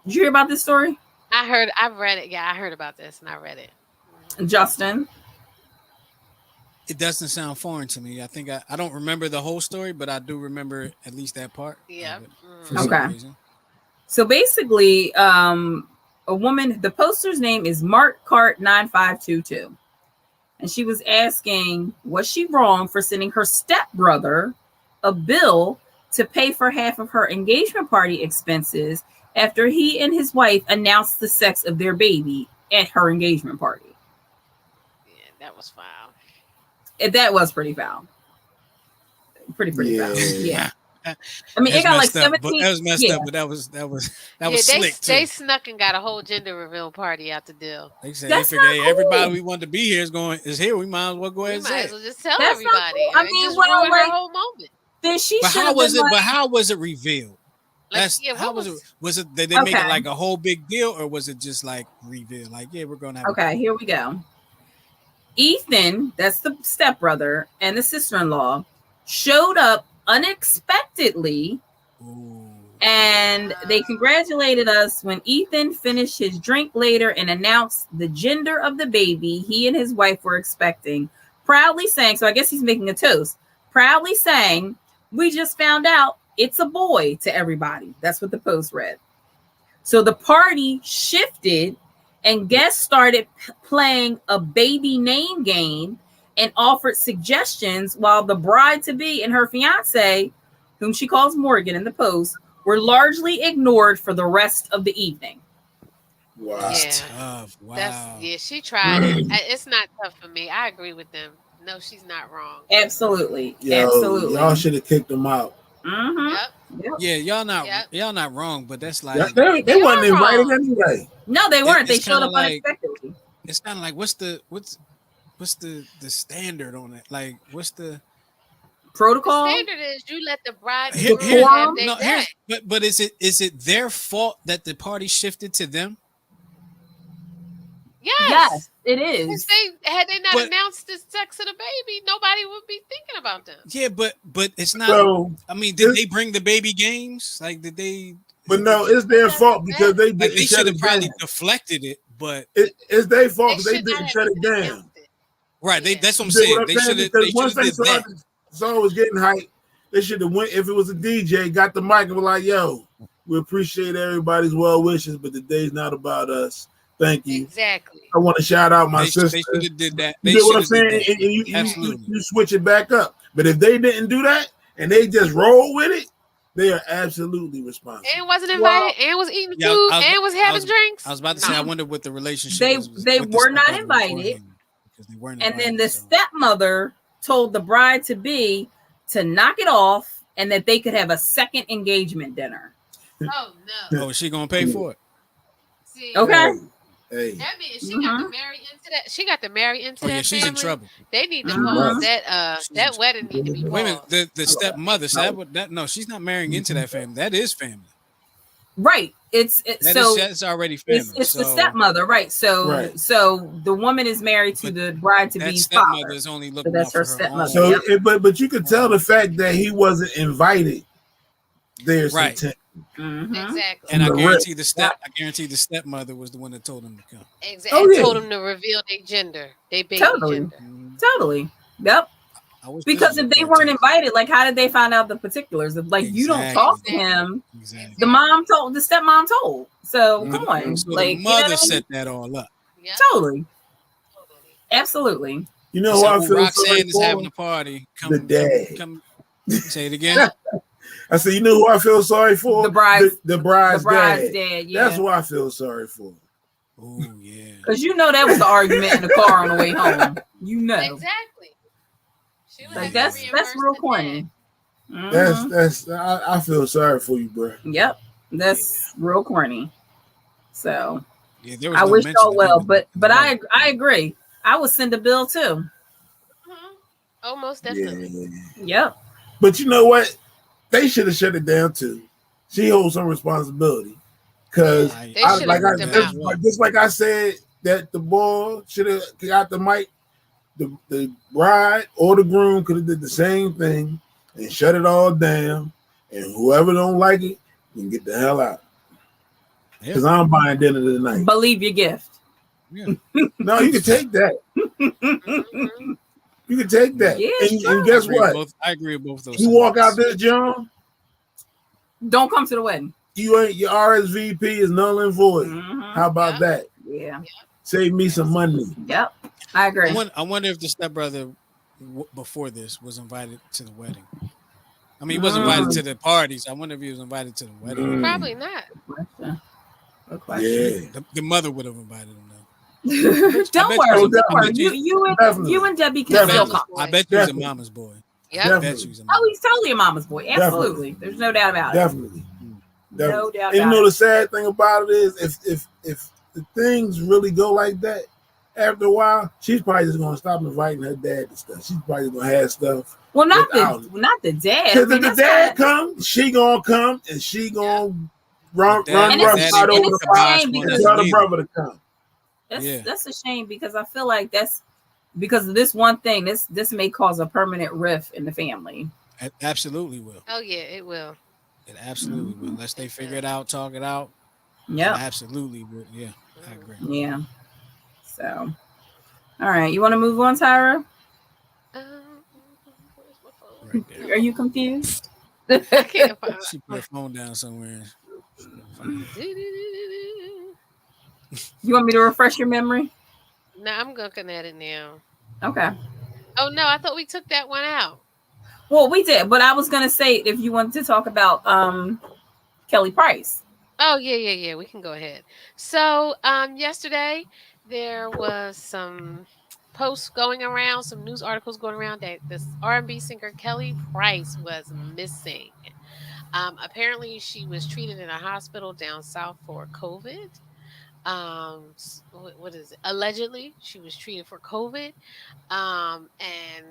Did you hear about this story? I've read it. Yeah, I heard about this and I read it. Justin? It doesn't sound foreign to me. I think I don't remember the whole story, but I do remember at least that part. Yeah. Okay. So basically, a woman, the poster's name is Mark Cart 9522. And she was asking, was she wrong for sending her stepbrother a bill to pay for half of her engagement party expenses after he and his wife announced the sex of their baby at her engagement party? Yeah, that was foul. That was pretty foul. Pretty foul. Yeah. I mean, it got like 17. That was messed up, but that was slick too. They snuck and got a whole gender reveal party out the deal. They said they figured, hey, everybody we want to be here is here. We might as well go ahead and say. Might as well just tell everybody. Cool. I mean, well, like, her whole moment. Then she. But how was it? But how was it revealed? Like, how was it? Was it did they make it like a whole big deal, or was it just like reveal? Like, yeah, we're gonna have. Okay, here we go. Ethan, that's the stepbrother, and the sister-in-law showed up unexpectedly. Ooh. And they congratulated us when Ethan finished his drink later and announced the gender of the baby he and his wife were expecting, proudly saying, so I guess he's making a toast, proudly saying, we just found out it's a boy, to everybody. That's what the post read. So the party shifted and guests started playing a baby name game and offered suggestions, while the bride-to-be and her fiance, whom she calls Morgan in the post, were largely ignored for the rest of the evening. Wow. That's tough. Wow. She tried it. It's not tough for me. I agree with them. No, she's not wrong. Absolutely. Absolutely. Y'all should have kicked them out. Mm-hmm. Yep. Yeah, y'all not wrong, but that's like they weren't invited anyway. No, they weren't. They showed up unexpectedly. It's kind of like what's the standard on it? Like what's the protocol? The standard is you let the bride but is it their fault that the party shifted to them? Yes, it is. Had they not announced the sex of the baby, nobody would be thinking about them. Yeah, but it's not. So, I mean, did they bring the baby games? Like, did they? But no, it's their fault because they didn't. They should have probably deflected it, but it's their fault because they didn't shut it down. Right, that's what I'm saying. They should have. Once they saw the song was getting hyped, they should have went. If it was a DJ, got the mic and was like, "Yo, we appreciate everybody's well wishes, but the day's not about us." Thank you. Exactly. I want to shout out my sister. They should have did that. You know what I'm saying? And you switch it back up. But if they didn't do that and they just roll with it, they are absolutely responsible. And wasn't invited, and was eating food, and was having drinks. I was about to say, I wonder what the relationship They were not invited. And then the stepmother told the bride to be to knock it off and that they could have a second engagement dinner. Oh no. Oh, is she gonna pay for it? See, okay. Hey. That means she got to marry into that. She got to marry into that. Yeah, she's family. In trouble. They need to pause that. That wedding need to be paused. Wait a minute, the stepmother. So no, she's not marrying into that family. That is family. Right. That's already family. It's the stepmother, right? So the woman is married to the bride to be's father. Is only looking that's her stepmother. So, but you could tell the fact that he wasn't invited. There's right. Exactly. And I guarantee the stepmother was the one that told him to come. Exactly. Told him to reveal their gender, their baby gender. Totally. Yep. Because if they weren't invited, like, how did they find out the particulars? Like, you don't talk to him. Exactly. The stepmom told. So come on, so like, the mother set that all up. Yeah. Totally. Absolutely. You know who I feel Roxanne is having a party. The dad. Come, say it again. I said, you know who I feel sorry for? The bride's dad. Yeah. That's who I feel sorry for. Oh yeah. Because that was the argument in the car on the way home. Exactly. Like that's real corny. I feel sorry for you, bro. Yep, that's real corny. So I wish y'all well, but I agree. I would send a bill too. Oh, most definitely. Yeah. Yep. But you know what? They should have shut it down too. She holds some responsibility because, just like I said, that the boy should have got the mic. The bride or the groom could have did the same thing and shut it all down, and whoever don't like it can get the hell out. Because I'm buying dinner tonight. Believe your gift. Yeah. No, you can take that. You can take that. Yeah, and guess what? I agree with both those. You walk out there, John. Don't come to the wedding. Your RSVP is null and void. How about that? Yeah. Save me some money. Yep. I agree. I wonder if the stepbrother before this was invited to the wedding. I mean, he wasn't invited to the parties. I wonder if he was invited to the wedding. Probably not. Good question. Yeah. The mother would have invited him though. Don't worry. You and Debbie can still come. I bet he's a mama's boy. Yeah. He's totally a mama's boy. Absolutely. There's no doubt about it. Definitely. No doubt. And the sad thing about it is if the things really go like that, after a while, she's probably just gonna stop inviting her dad to stuff. She's probably gonna have stuff. Well, not the dad. Because if the dad comes, she gonna come and she gonna run right over the pot and tell the brother to come. That's a shame because I feel like that's because of this one thing. This may cause a permanent rift in the family. It absolutely will. Oh yeah, it will. It absolutely will. Unless they figure it out, talk it out. Yeah, absolutely will. Yeah, I agree. Yeah. So, all right, you want to move on, Tyra? Right Are you confused? I can't find she put her phone down somewhere. You want me to refresh your memory? No, I'm looking at it now. Okay. Oh no, I thought we took that one out. Well, we did, but I was gonna say if you wanted to talk about Kelly Price. Oh yeah. We can go ahead. So yesterday there was some posts going around, some news articles going around that this R&B singer Kelly Price was missing. Apparently she was treated in a hospital down south for COVID. What is it? Allegedly, she was treated for COVID. And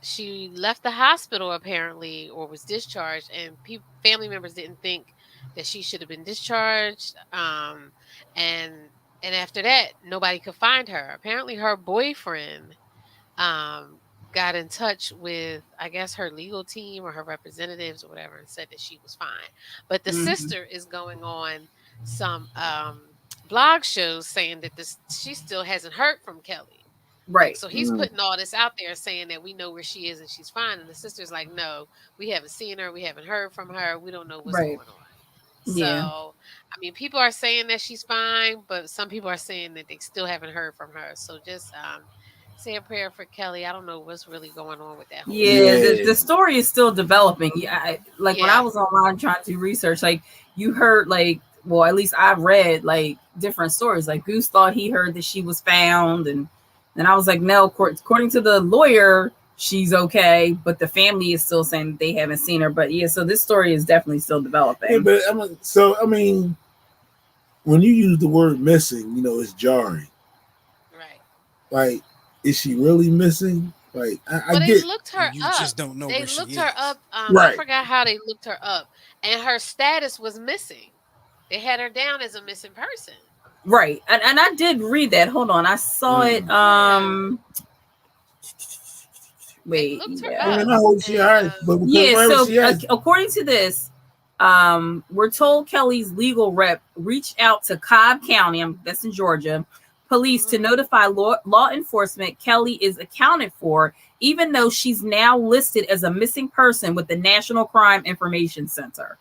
she left the hospital apparently, or was discharged, and family members didn't think that she should have been discharged. And after that, nobody could find her. Apparently, her boyfriend got in touch with, I guess, her legal team or her representatives or whatever, and said that she was fine. But the sister is going on some blog shows saying that she still hasn't heard from Kelly. Right. So he's putting all this out there saying that we know where she is and she's fine. And the sister's like, no, we haven't seen her. We haven't heard from her. We don't know what's going on. Yeah. So, I mean, people are saying that she's fine, but some people are saying that they still haven't heard from her. So just say a prayer for Kelly. I don't know what's really going on with that. The story is still developing. When I was online trying to research, like you heard, like, well, at least I've read like different stories. Like Goose thought he heard that she was found, and I was like, no, according to the lawyer, she's okay, but the family is still saying they haven't seen her. But so this story is definitely still developing. Yeah, but I mean, when you use the word missing, it's jarring. Right. Like, is she really missing? Like, I they looked her up. You just don't know where she is. They looked her up. Right. I forgot how they looked her up, and her status was missing. They had her down as a missing person. Right. And I did read that. Hold on. I saw it. Wait. I hope she alright. So according to this, we're told Kelly's legal rep reached out to Cobb County, that's in Georgia, police to notify law enforcement Kelly is accounted for, even though she's now listed as a missing person with the National Crime Information Center.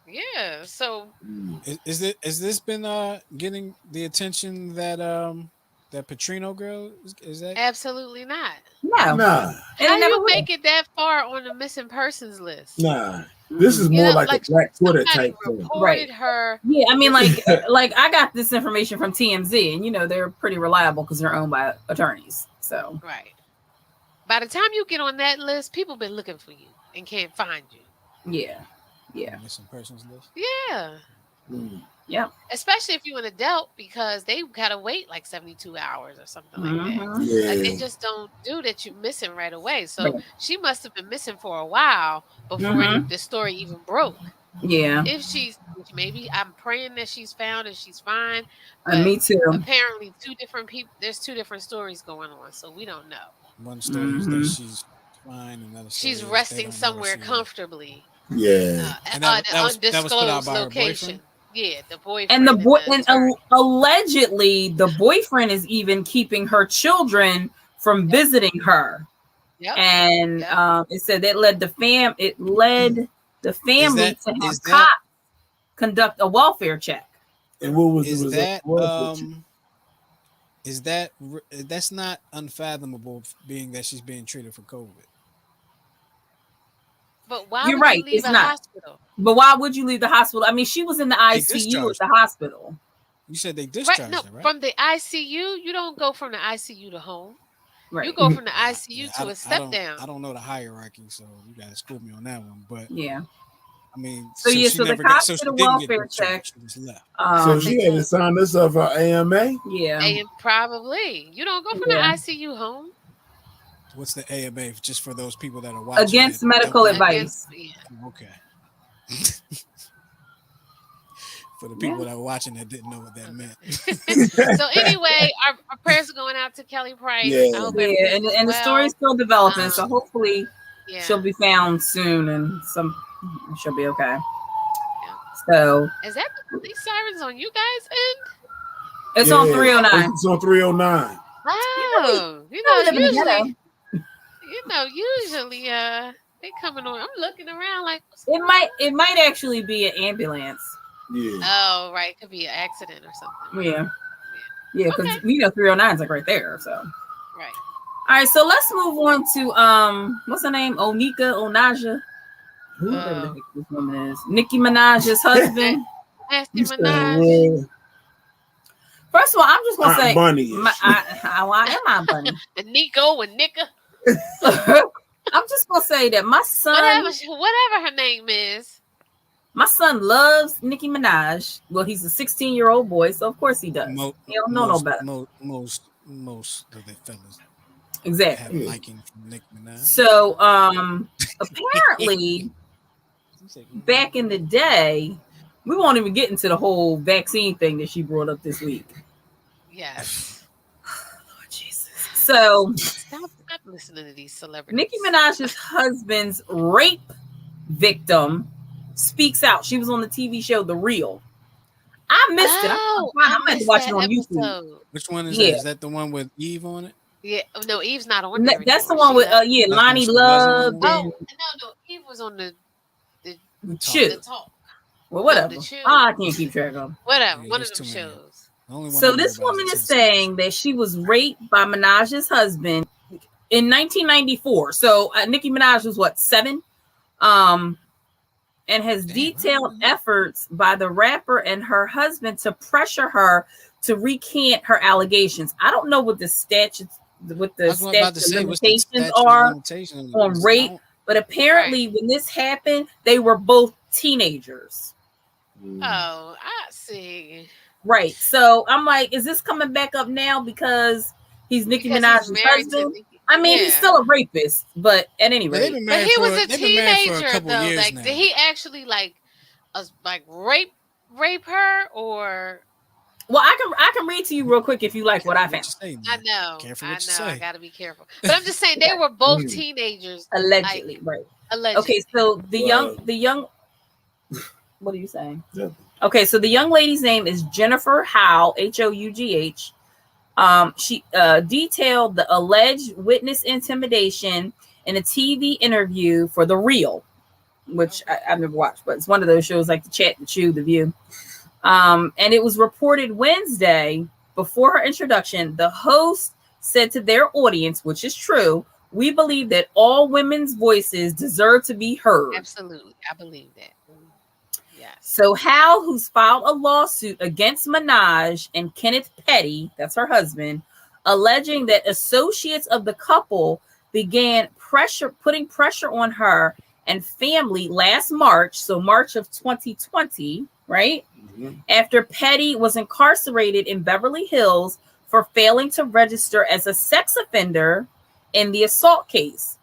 Yeah. So is this been getting the attention that that Petrino girl is that? Absolutely not. No. Nah. How do you make it that far on the missing persons list? Nah. This is more like a Black Twitter type thing. Right. Her. Yeah, I mean, like I got this information from TMZ, and they're pretty reliable because they're owned by attorneys. So right. By the time you get on that list, people been looking for you and can't find you. Yeah. Yeah. Missing persons list. Yeah. Yeah. Especially if you're an adult, because they gotta wait like 72 hours or something like that. Yeah. Like they just don't do that. You're missing right away. So she must have been missing for a while before the story even broke. Yeah. If she's I'm praying that she's found and she's fine. Me too. Apparently, there's two different stories going on, so we don't know. One story is that she's fine, another story she's resting somewhere comfortably. Yeah. And that was put out by location. Her boyfriend? Yeah, the boyfriend. And allegedly, the boyfriend is even keeping her children from visiting her. Yep. And it said that led the family to have cops conduct a welfare check. And what was is the that? That's not unfathomable, being that she's being treated for COVID. But why You're would right, you leave it's a not. hospital? But why would you leave the hospital? I mean, she was in the ICU at the hospital. You said they discharged her, right? From the ICU, you don't go from the ICU to home. Right. You go from the ICU to a step down. I don't know the hierarchy, so you got to school me on that one. But yeah, I mean, so the cops did a welfare check. So she had to sign this up for AMA. Yeah, probably. You don't go from the ICU home. What's the AMA? Just for those people that are watching. Against medical advice. Okay. For the people that are watching that didn't know what that meant. So anyway, our prayers are going out to Kelly Price. Yeah, and the story's still developing, so hopefully she'll be found soon and she'll be okay. Yeah. So is that the police sirens on you guys' end? It's on 309. It's on 309. Oh, usually they coming on. I'm looking around like it might actually be an ambulance. Yeah. Oh, right. Could be an accident or something. Yeah. Yeah, because 309 is like right there. So right. All right, so let's move on to what's her name? Onaja. Whoever the heck this woman is. Nicki Minaj's husband. Nasty Minaj. First of all, I'm just gonna say Bunny. Why am I Bunny? Nico and Nika. I'm just gonna say that my son, whatever her name is, my son loves Nicki Minaj. Well, he's a 16-year-old boy, so of course he does. He don't know no better. Most of the fellas exactly have liking for Nicki Minaj. So apparently back in the day, we won't even get into the whole vaccine thing that she brought up this week. Yes. Lord Jesus. So stop listening to these celebrities. Nicki Minaj's husband's rape victim speaks out. She was on the TV show The Real. I missed it. I meant to watch it on YouTube. Which one is that? Is that the one with Eve on it? Yeah. No, Eve's not on there. That's the one with Lonnie Love. No, Eve was on the talk. Well, whatever. I can't keep track of them. Whatever. One of them shows. So this woman is saying that she was raped by Minaj's husband in 1994. So Nicki Minaj was 7? And has detailed efforts by the rapper and her husband to pressure her to recant her allegations. I don't know what the statutes, limitations are on rape, but apparently when this happened, they were both teenagers. Oh, I see. Right. So I'm like, is this coming back up now because he's Nicki Minaj's husband? I mean, he's still a rapist, but at any rate, but he was a teenager though. Like, did he actually rape rape her or? Well, I can read to you real quick if you like what I found. I know. Careful what you I say. gotta be careful. But I'm just saying they were both teenagers. Allegedly, right. Allegedly. Okay, so the young what are you saying? Yeah. Okay, so the young lady's name is Jennifer Hough, Hough. She detailed the alleged witness intimidation in a TV interview for The Real, which I've never watched, but it's one of those shows like The Chat, The Chew, The View. And it was reported Wednesday before her introduction. The host said to their audience, which is true, "We believe that all women's voices deserve to be heard." Absolutely. I believe that. Yes. So Hough, who's filed a lawsuit against Minaj and Kenneth Petty, that's her husband, alleging that associates of the couple began putting pressure on her and family last March, so March of 2020, right? Mm-hmm. After Petty was incarcerated in Beverly Hills for failing to register as a sex offender in the assault case.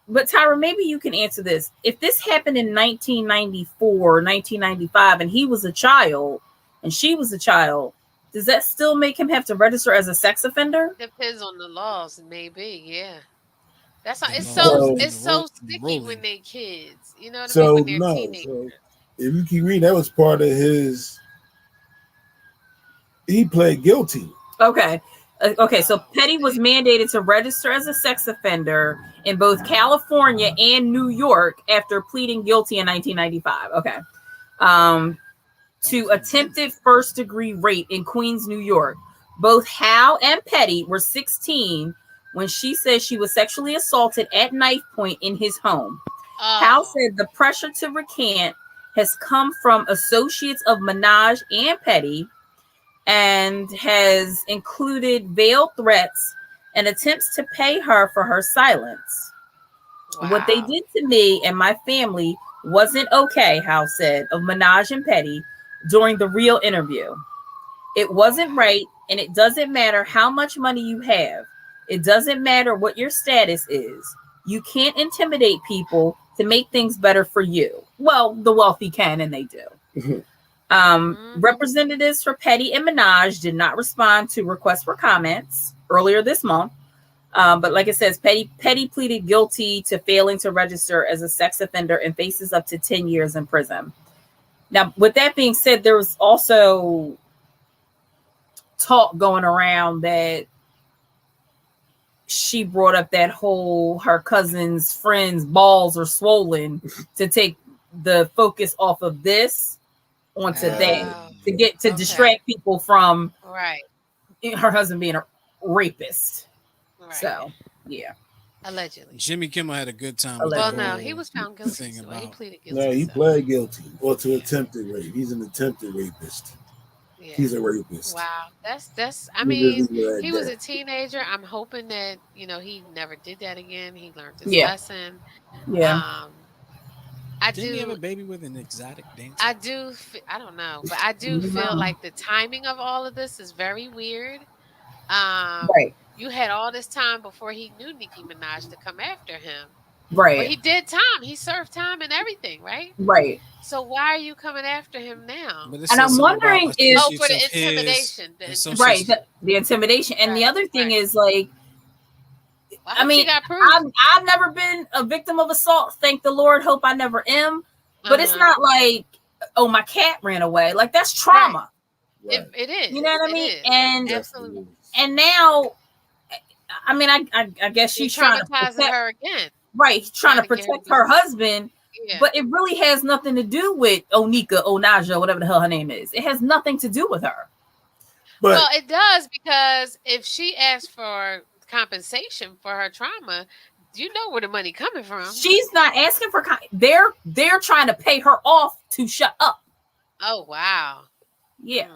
But Tyra, maybe you can answer this. If this happened in 1994, 1995, and he was a child and she was a child, does that still make him have to register as a sex offender? Depends on the laws, maybe, yeah. That's not, it's so sticky when they kids. You know what I mean? When they're teenagers. So if you keep reading, that was part of his. He pled guilty. Okay. So Petty was mandated to register as a sex offender in both California and New York after pleading guilty in 1995. Okay. To attempted first-degree rape in Queens, New York. Both Hough and Petty were 16 when she says she was sexually assaulted at knife point in his home. Hough said the pressure to recant has come from associates of Minaj and Petty, and has included veiled threats and attempts to pay her for her silence. Wow. What they did to me and my family wasn't okay, Hough said of Minaj and Petty during The Real interview. It wasn't right, and it doesn't matter how much money you have. It doesn't matter what your status is. You can't intimidate people to make things better for you. Well, the wealthy can, and they do. Representatives for Petty and Minaj did not respond to requests for comments earlier this month. But like it says, Petty pleaded guilty to failing to register as a sex offender and faces up to 10 years in prison. Now, with that being said, there was also talk going around that she brought up that whole her cousin's friend's balls are swollen to take the focus off of this onto that to distract people from her husband being a rapist. Right. So yeah. Allegedly. Jimmy Kimmel had a good time. Well, no, he was found guilty. So he pleaded guilty. No, he pled guilty or to attempted rape. He's an attempted rapist. Yeah. He's a rapist. Wow, that's. I mean, he was a teenager. I'm hoping that he never did that again. He learned his lesson. Yeah. Didn't he have a baby with an exotic dancer? I do. I don't know, but I do feel like the timing of all of this is very weird. Right. You had all this time before he knew Nicki Minaj to come after him. Right. But he did time. He served time and everything, right? Right. So why are you coming after him now? And I'm wondering for the intimidation. Right. The intimidation. And the other thing is like, I mean, I've never been a victim of assault. Thank the Lord. Hope I never am. But it's not like, oh, my cat ran away. Like that's trauma. Right. It is. You know what I mean? And absolutely. And now, I mean, I guess she's trying to protect her again. Right, trying to protect her husband. Yeah. But it really has nothing to do with Onaja, whatever the hell her name is. It has nothing to do with her. But, well, it does, because if she asks for compensation for her trauma, you know where the money coming from. She's not asking for they're trying to pay her off to shut up. Oh wow. Yeah.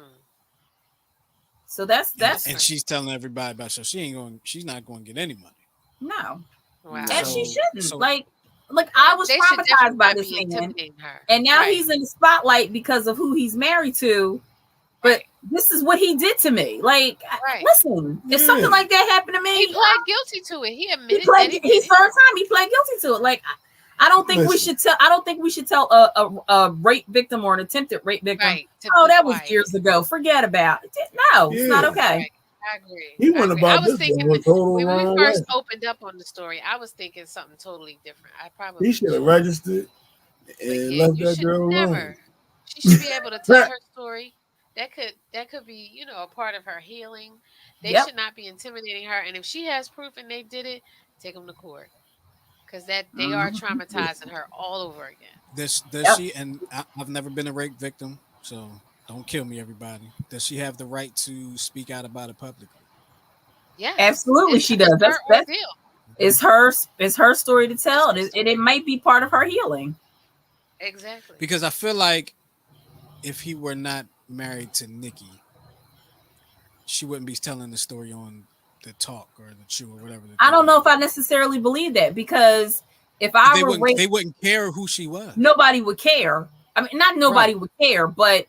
So that's and she's telling everybody about so she's not going to get any money. No. Wow. And she shouldn't. Like I was traumatized by this man. And now he's in the spotlight because of who he's married to. But this is what he did to me. Like, listen, if something like that happened to me, he pled guilty to it. He admitted he served time. He pled guilty to it. Like, I don't think we should tell. I don't think we should tell a rape victim or an attempted rape victim. Right, oh, that was years ago. Forget about it. No, it's not okay. Right. I agree. He went about I was this thinking when we first opened up on the story, I was thinking something totally different. I probably he should have registered and left that girl alone. She should be able to tell her story. That could be, you know, a part of her healing. They should not be intimidating her. And if she has proof and they did it, take them to court. Because that they are traumatizing her all over again. Does she? And I've never been a rape victim, so don't kill me, everybody. Does she have the right to speak out about it publicly? Yeah, absolutely, she does. It's her story to tell, and it might be part of her healing. Exactly. Because I feel like if he were not married to Nikki, she wouldn't be telling the story on the Talk or the Chew or whatever. I don't know if I necessarily believe that, because if I were raped, they wouldn't care who she was. Nobody would care. I mean, not nobody would care, but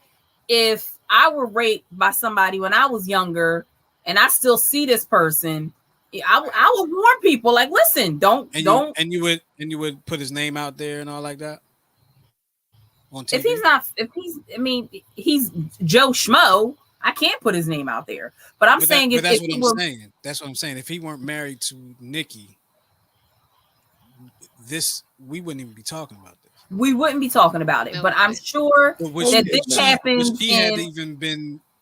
if I were raped by somebody when I was younger and I still see this person, I would warn people, like, listen, don't. And you would put his name out there and all like that. On TV? He's Joe Schmo. I can't put his name out there. But I'm saying that's what I'm saying. If he weren't married to Nikki, we wouldn't even be talking about this. We wouldn't be talking about it. But I'm sure that this happens.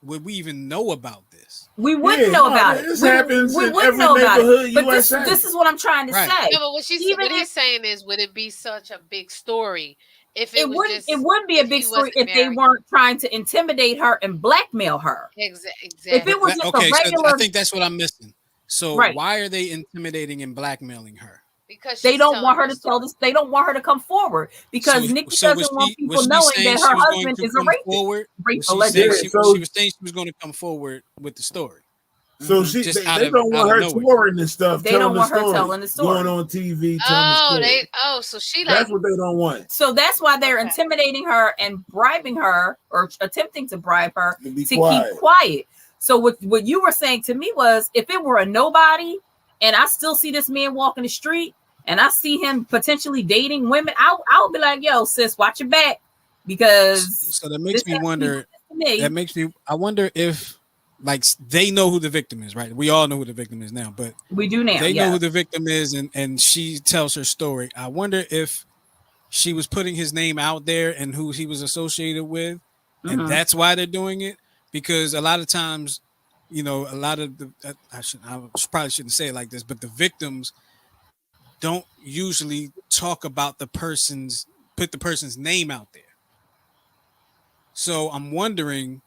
Would we even know about this? We wouldn't know about it. This happens in every neighborhood. But this is what I'm trying to say. No, but what he's saying is, would it be such a big story? If it wouldn't be a big story if they weren't trying to intimidate her and blackmail her. Exactly. If it was just a regular, so I think that's what I'm missing. So why are they intimidating and blackmailing her? Because they don't want her to tell this. They don't want her to come forward because Nikki doesn't want people knowing that her husband is a rapist. She was saying she was going to come forward with the story. So they don't want her touring and stuff. They don't want her telling the story. Going on TV. So she that's what they don't want. So that's why they're intimidating her and bribing her or attempting to bribe her to keep quiet. So what you were saying to me was, if it were a nobody and I still see this man walking the street and I see him potentially dating women, I would be like, yo, sis, watch your back, because so that makes me wonder. I wonder if, like, they know who the victim is, right? We all know who the victim is now, but we do now. They know who the victim is, and she tells her story. I wonder if she was putting his name out there and who he was associated with, and that's why they're doing it. Because a lot of times, you know, a lot of I probably shouldn't say it like this, but the victims don't usually talk about put the person's name out there. So I'm wondering,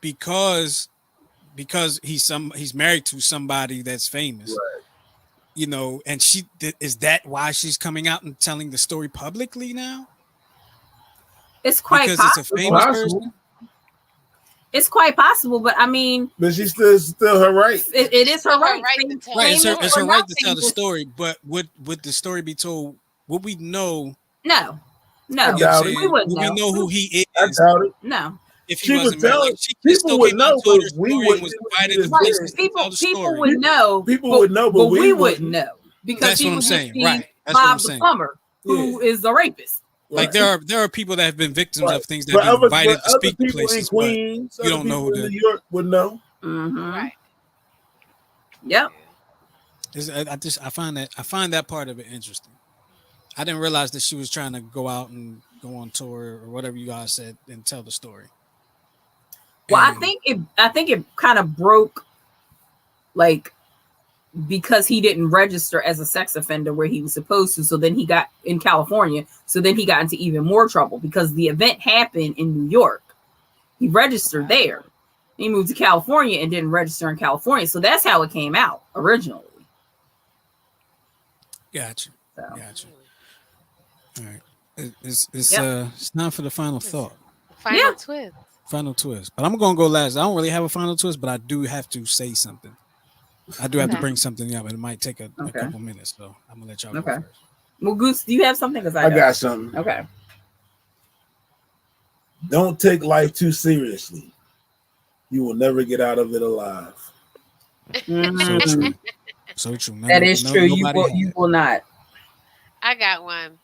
because he's married to somebody that's famous, right, you know, and is that why she's coming out and telling the story publicly now? It's quite possible. It's a famous person. It's quite possible, but I mean, but she's still her right. It is her right. It's her right to tell the story. But would the story be told? Would we know? No, we wouldn't know. We know who he is. I doubt it. No. If he wasn't married, people would know, but we wouldn't. People would know. People would know, but we wouldn't know, because that's what I'm saying. Right. That's Bob the plumber, who is the rapist. Like there are people that have been victims of things that have been invited to speak to places, but you don't know who New York would know. Right. Yep. I find that part of it interesting. I didn't realize that she was trying to go out and go on tour or whatever you guys said and tell the story. Well, I think it kind of broke, like, because he didn't register as a sex offender where he was supposed to. So then he got in California. So then he got into even more trouble because the event happened in New York. He registered there. He moved to California and didn't register in California. So that's how it came out originally. Gotcha. Gotcha. All right. It's time for the final thought. Final twist. But I'm going to go last. I don't really have a final twist, but I do have to say something. I do have to bring something up, and it might take a couple minutes, so I'm gonna let y'all go first. Well, Goose, do you have something? Because I got something. Okay. Don't take life too seriously. You will never get out of it alive. So true. That is true. You will not. I got one.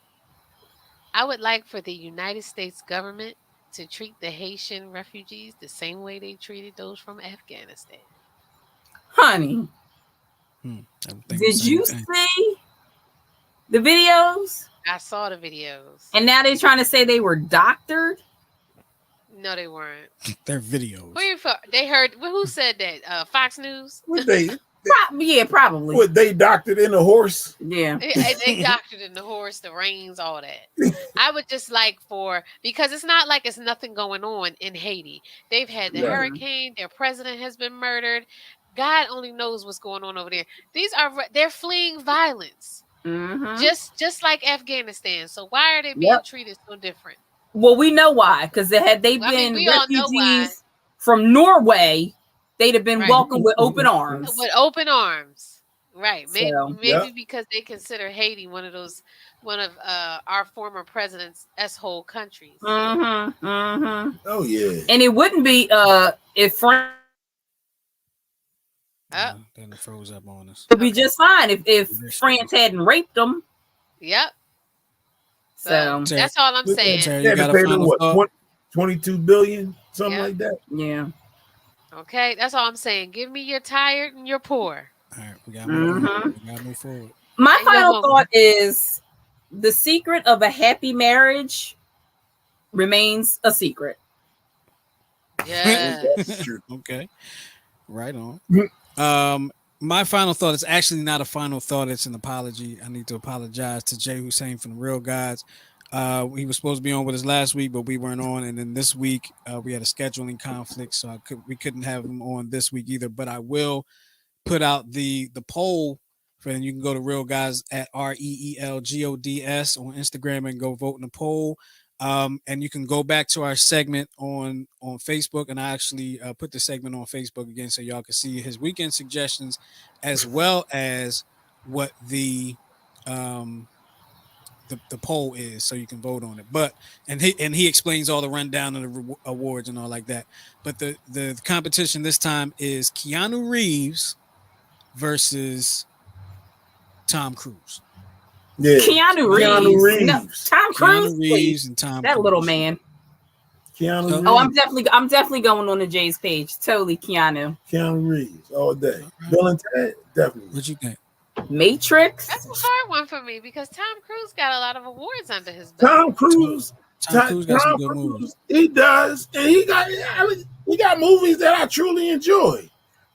I would like for the United States government to treat the Haitian refugees the same way they treated those from Afghanistan. Honey, did you see the videos? I saw the videos. And now they're trying to say they were doctored? No, they weren't. They're videos. They heard, who said that? Fox News? Yeah, probably. What, they doctored in a horse? Yeah. They doctored in the horse, the reins, all that. I would just like because it's not like it's nothing going on in Haiti. They've had the hurricane. Their president has been murdered. God only knows what's going on over there. They're fleeing violence. Mm-hmm. Just like Afghanistan. So why are they being treated so different? Well, we know why. Because had they been refugees from Norway, they'd have been welcomed with open arms. With open arms. Right. Maybe because they consider Haiti one of our former president's S-hole countries. Mm-hmm. Mm-hmm. Oh yeah. And it wouldn't be if France then it froze up on us. It would be just fine if France hadn't raped them. Yep. So that's all I'm saying. You got to pay them what, 22 billion, something like that. Yeah. Okay, that's all I'm saying. Give me your tired and your poor. All right, we got to move forward. My final thought is the secret of a happy marriage remains a secret. Yeah. Okay. Right on. My final thought is actually not a final thought. It's an apology. I need to apologize to Jay Hussein from the Real Gods. He was supposed to be on with us last week, but we weren't on. And then this week we had a scheduling conflict, so we couldn't have him on this week either. But I will put out the poll for, and you can go to Real Gods at REELGODS on Instagram and go vote in the poll. And you can go back to our segment on Facebook, and I actually put the segment on Facebook again so y'all can see his weekend suggestions as well as what the poll is, so you can vote on it. But and he explains all the rundown of the awards and all like that. But the competition this time is Keanu Reeves versus Tom Cruise. Yeah, Keanu Reeves. No, Tom Cruise. Keanu Reeves and Tom that Cruise. Little man. Keanu Reeves. Oh, I'm definitely going on the Jay's page. Totally Keanu. Keanu Reeves all day. Bill and Ted, definitely. What you think? Matrix. That's a hard one for me because Tom Cruise got a lot of awards under his belt. Tom Cruise got some good movies. He does, and he got movies that I truly enjoy.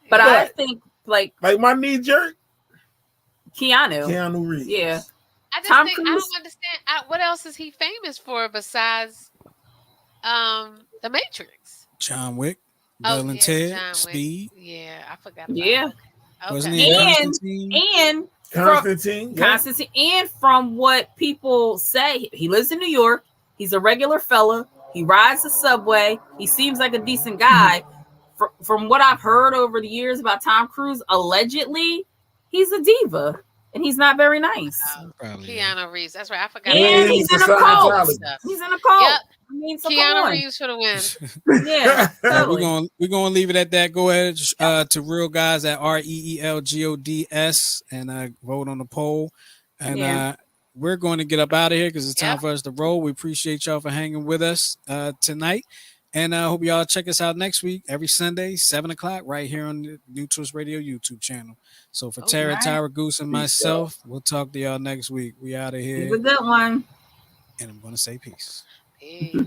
But I think like my knee jerk. Keanu Reeves. Yeah. I don't understand. What else is he famous for besides The Matrix? John Wick, Bill and Ted, Speed. Yeah, I forgot. Yeah. Okay. Wasn't he Constantine? Constantine. And from what people say, he lives in New York. He's a regular fella. He rides the subway. He seems like a decent guy. From what I've heard over the years about Tom Cruise, allegedly, he's a diva. And he's not very nice. Keanu Reeves. That's right. I forgot. And he's in a cult. He's in a cult. Yep. I mean, Keanu Reeves for the win. Yeah. Totally. We're gonna leave it at that. Go ahead to Real Guys at REELGODS and vote on the poll. And we're going to get up out of here because it's time for us to roll. We appreciate y'all for hanging with us tonight. And I hope y'all check us out next week, every Sunday, 7:00, right here on the New Twist Radio YouTube channel. So for Tara, Tyra, Goose, and myself, we'll talk to y'all next week. We out of here. Have a good one. And I'm going to say peace. Peace.